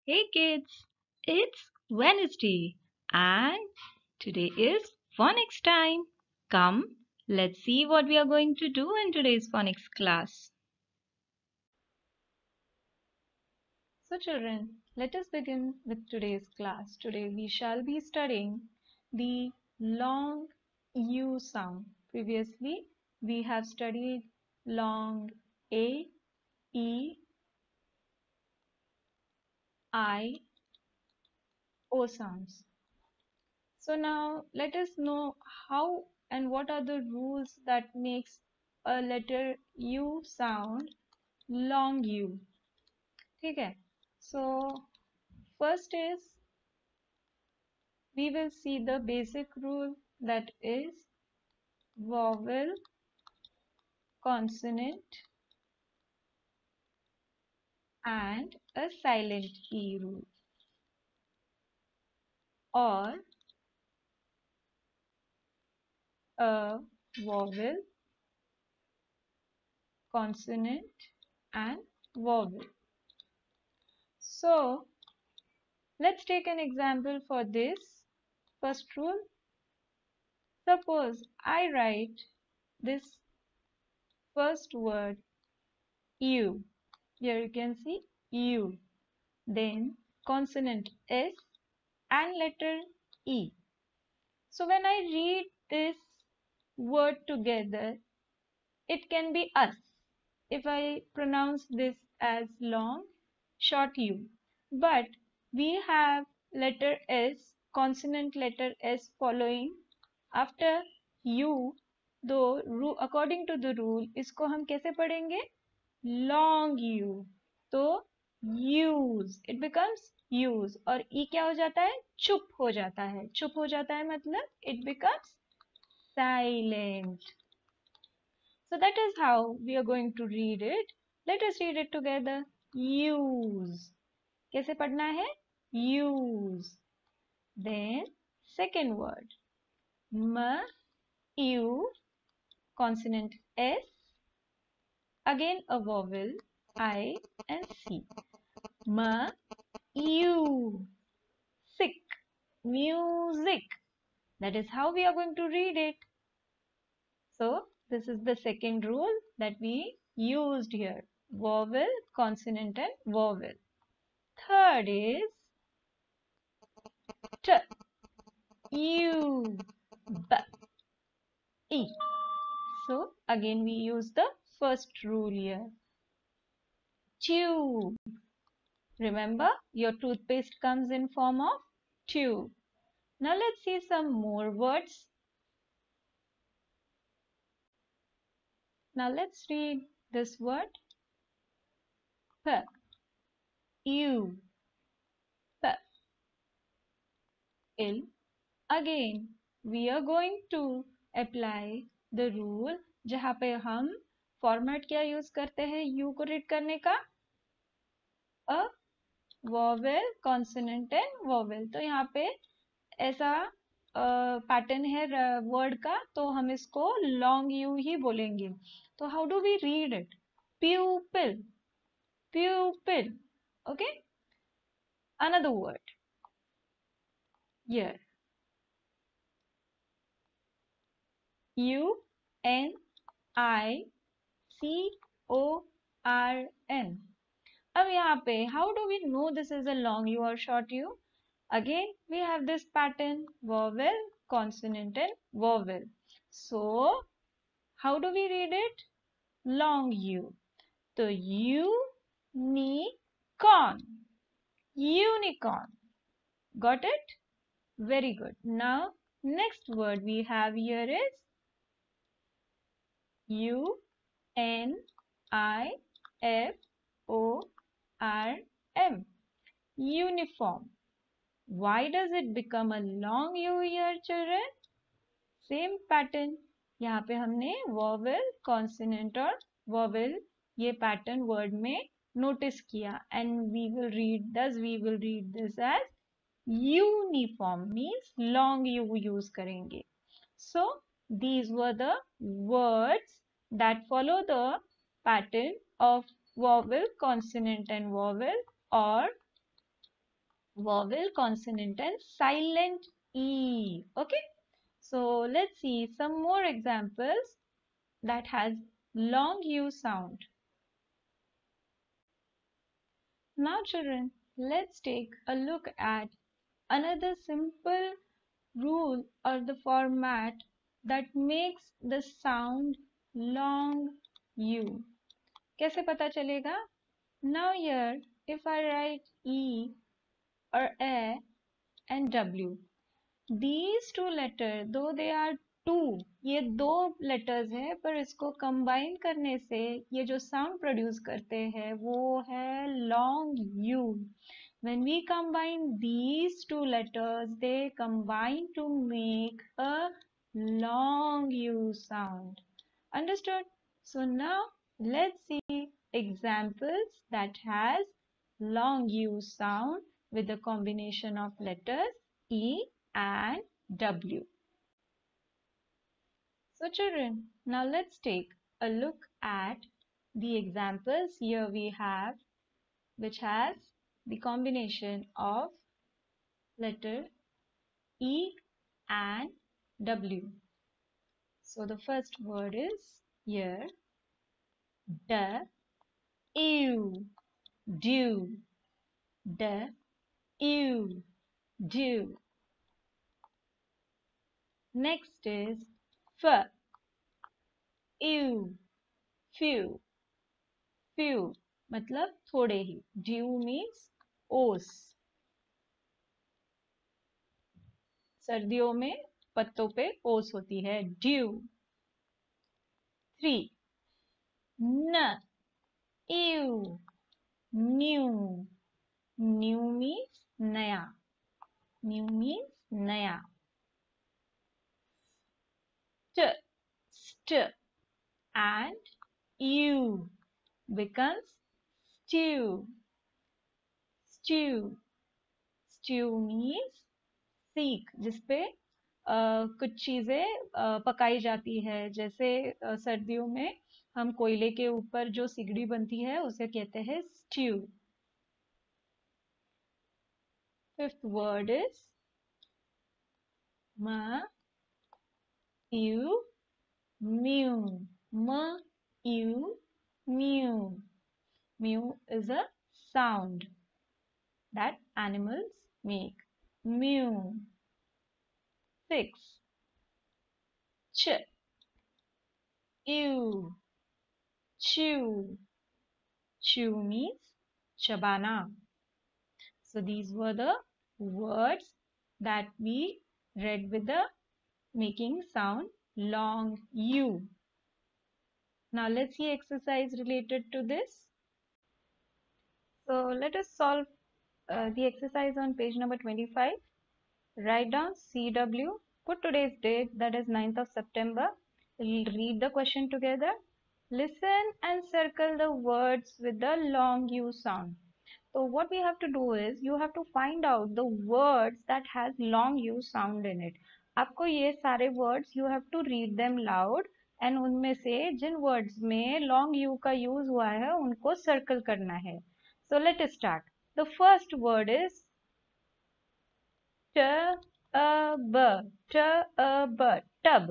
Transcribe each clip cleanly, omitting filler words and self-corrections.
Hey kids, it's Wednesday and today is phonics time. Come, let's see what we are going to do in today's phonics class. So children, let us begin with today's class. Today we shall be studying the long U sound. Previously we have studied long A, E, I, O sounds. So now let us know how and what are the rules that makes a letter U sound long U. ठीक है? So first is we will see the basic rule, that is vowel, consonant and a silent E rule, or a vowel, consonant and vowel. So let's take an example for this. First rule, suppose I write this first word U. Here you can see U. Then consonant S and letter E. So when I read this word together, it can be us. If I pronounce this as long, short U. But we have letter S, consonant letter S following after U. तो according to the rule इसको हम कैसे पढ़ेंगे? Long U. तो use, it becomes use. और E क्या हो जाता है? चुप हो जाता है. चुप हो जाता है मतलब it becomes silent. So that is how we are going to read it. Let us read it together. Use. कैसे पढ़ना है? Use. Then second word. M, U, consonant S. Again a vowel I and C. M, U. Sick. Music. That is how we are going to read it. So this is the second rule that we used here. Vowel, consonant and vowel. Third is T, U, B, E. So again we use the first rule here. Tube. Remember, your toothpaste comes in form of tube. Now let's see some more words. Now let's read this word. P, U, P, L. Again, we are going to apply the rule जहाँ पे हम format क्या use करते हैं you को read करने का? अ vowel, consonant and vowel. तो यहाँ पे ऐसा पैटर्न है वर्ड का, तो हम इसको लॉन्ग यू ही बोलेंगे. तो how do we read it? Pupil, pupil. Okay, another word here. U N I C O R N. अब यहाँ पे how do we know this is a long U or short U? Again we have this pattern, vowel, consonant and vowel. So how do we read it? Long U. So unicorn, unicorn. Got it? Very good. Now next word we have here is U N I F O R M. Uniform. Why does it become a long U here, children? Same pattern. यहाँ पे हमने vowel, consonant और vowel ये pattern word में notice किया, and we will read this as uniform, means long U use करेंगे. So these were the words that follow the pattern of vowel, consonant and vowel, or vowel, consonant and silent E. Okay. So let's see some more examples that has long U sound. Now children, let's take a look at another simple rule or the format that makes the sound long U. कैसे पता चलेगा? Now here, if I write E or A and W, these two letters, though they are two, ये दो letters है, पर इसको combine करने से ये जो sound produce करते हैं वो है long U. When we combine these two letters, they combine to make a long U sound. Understood? So now let's see examples that has long U sound with the combination of letters E and W. So children, now let's take a look at the examples here we have which has the combination of letter E and W. So the first word is here the, ew, do, the, ew, do. Next is f, ew, few, few मतलब थोड़े ही. Dew means ओस. सर्दियों में पत्तों पे ओस होती है. Dew. 3. न, ew, new. New means नया. New means नया. St and u becomes stew. Stew. Stew means सीख, जिसपे कुछ चीजें पकाई जाती है. जैसे सर्दियों में हम कोयले के ऊपर जो सिगड़ी बनती है उसे कहते हैं stew. Fifth word is M, U, mew. M, U, mew. Mew is a sound that animals make. Mew. 6. Ch, ew, chew. Chew means chabana. So these were the words that we read with the making sound long U. Now let's see exercise related to this. So let us solve the exercise on page number 25. Write down CW, put today's date, that is 9th of September. Read the question together. Listen and circle the words with the long U sound. So what we have to do is, you have to find out the words that has long U sound in it. आपको ये सारे words, you have to read them loud and उनमें से जिन words में long U का use हुआ है उनको circle करना है. So let us start. The first word is tub. Tub.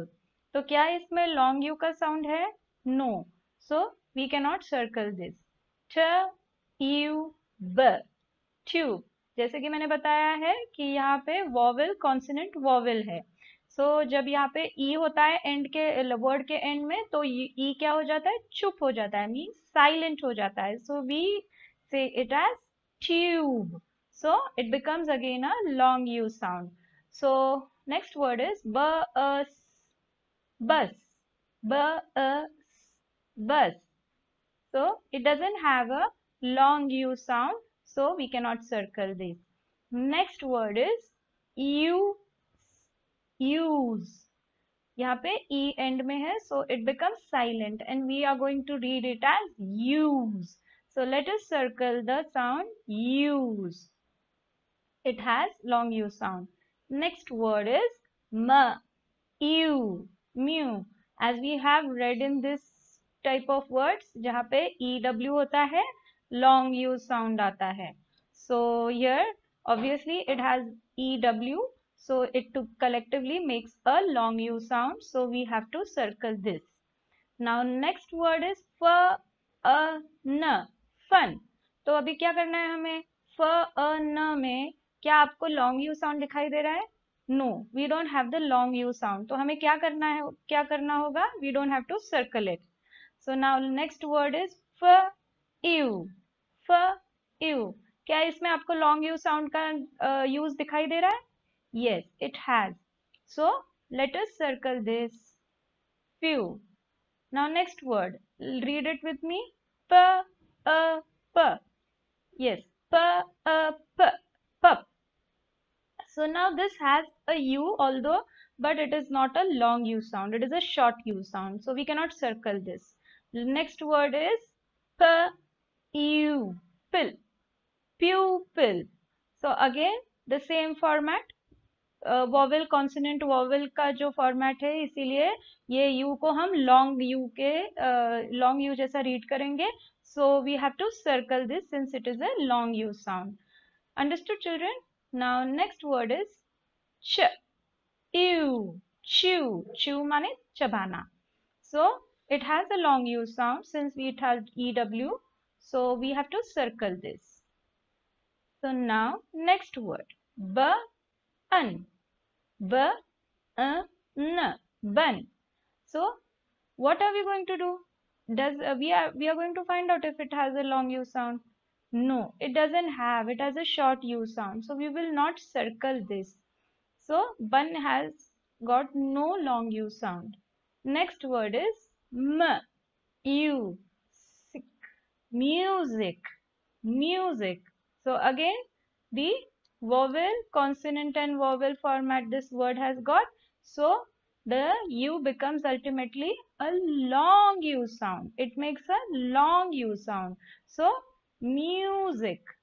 तो क्या इसमें long U का sound है? No. So we cannot circle this. Tube. Tube. जैसे कि मैंने बताया है कि यहाँ पे वॉवेल कॉन्सोनेंट वॉवेल है. सो जब यहाँ पे ई होता है एंड के वर्ड के एंड में, तो ई क्या हो जाता है? चुप हो जाता है, मीन्स साइलेंट हो जाता है. So we say it as tube. So it becomes again a long U sound. So next word is bus. Bus. Bus. So it doesn't have a long U sound, so we cannot circle this. Next word is use. यहाँ पे e end में है, so it becomes silent and we are going to read it as use. So let us circle the sound use. It has long U sound. Next word is ew, mew. As we have read in this type of words, जहाँ पे EW होता है, long U sound आता है. So here Obviously, it has EW, so it collectively makes a long U sound. So we have to circle this. Now next word is n, fun. तो अभी क्या करना है हमें? न में क्या आपको लॉन्ग यू साउंड दिखाई दे रहा है? No, we don't have the long U sound. तो हमें क्या करना है? क्या करना होगा? We don't have to circle it. So now next word is U. U. क्या इसमें आपको लॉन्ग यू साउंड का यूज दिखाई दे रहा है? Yes, it has. So let us circle this. Few. Now next word. Read it with me. P. Yes. P. Pup. So now this has a U, although, but it is not a long U sound. It is a short U sound. So we cannot circle this. The next word is pupil. Pupil. So again the same format. Vowel consonant vowel का जो format है, इसीलिए ये you को हम long you जैसा read करेंगे. So we have to circle this since it is a long U sound. Understood children? Now next word is च. च्यू माने चबाना. So it has a long U sound since it has EW. So we have to circle this. So now next word bun. Bun. So what are we going to do? We are going to find out if it has a long U sound. No, it doesn't have. It has a short U sound. So we will not circle this. So bun has got no long U sound. Next word is music. So again, the vowel, consonant and vowel format this word has got. So the U becomes ultimately a long U sound. It makes a long U sound. So music.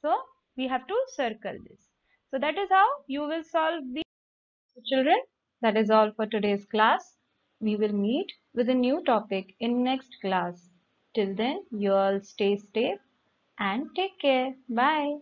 So we have to circle this. So that is how you will solve the children. That is all for today's class. We will meet with a new topic in next class. Till then, you all stay safe and take care. Bye.